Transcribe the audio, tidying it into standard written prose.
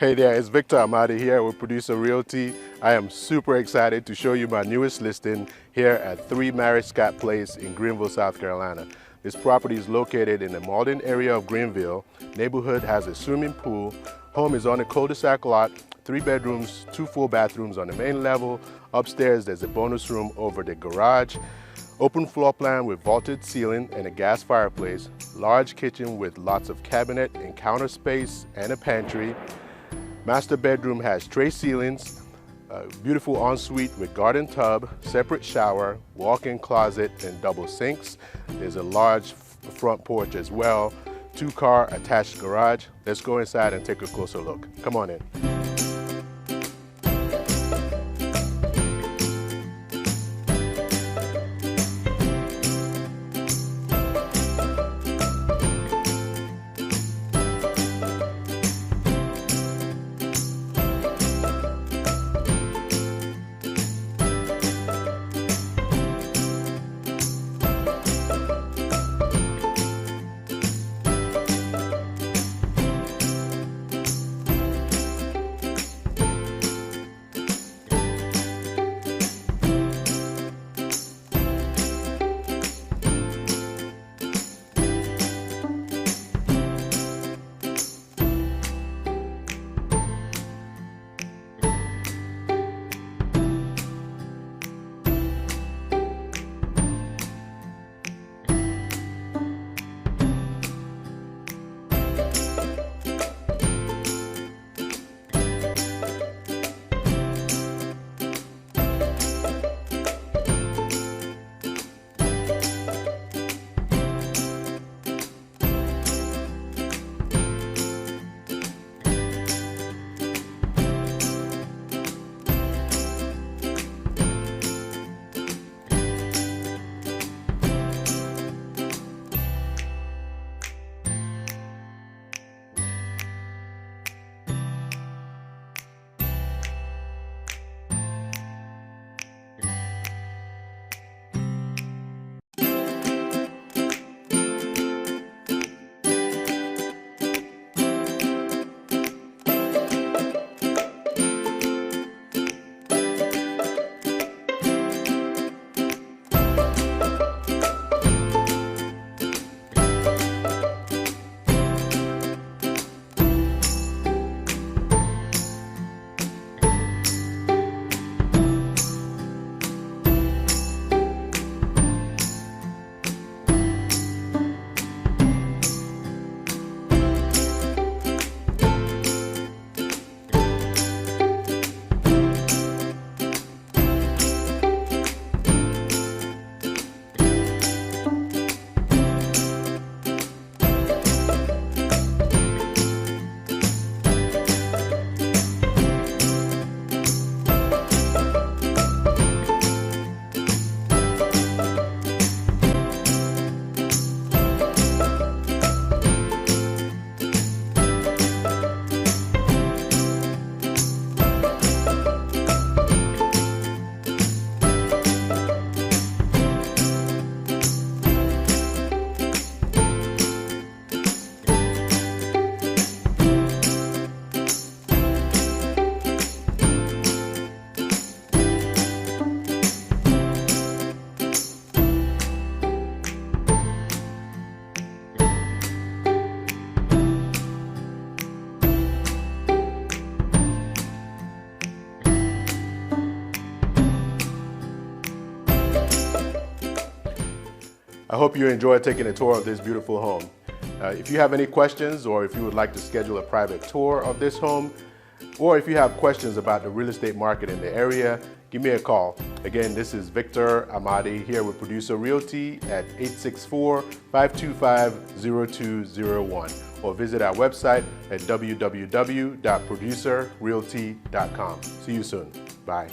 Hey there, it's Victor Amadi here with Producer Realty. I am super excited to show you my newest listing here at 3 Mariscat Place in Greenville, South Carolina. This property is located in the Mauldin area of Greenville. Neighborhood has a swimming pool. Home is on a cul-de-sac lot, 3 bedrooms, 2 full bathrooms on the main level. Upstairs, there's a bonus room over the garage. Open floor plan with vaulted ceiling and a gas fireplace. Large kitchen with lots of cabinet and counter space and a pantry. Master bedroom has tray ceilings, a beautiful ensuite with garden tub, separate shower, walk-in closet, and double sinks. There's a large front porch as well, 2-car attached garage. Let's go inside and take a closer look. Come on in. I hope you enjoyed taking a tour of this beautiful home. If you have any questions, or if you would like to schedule a private tour of this home, or if you have questions about the real estate market in the area, give me a call. Again, this is Victor Amadi here with Producer Realty at 864-525-0201, or visit our website at www.producerrealty.com. See you soon. Bye.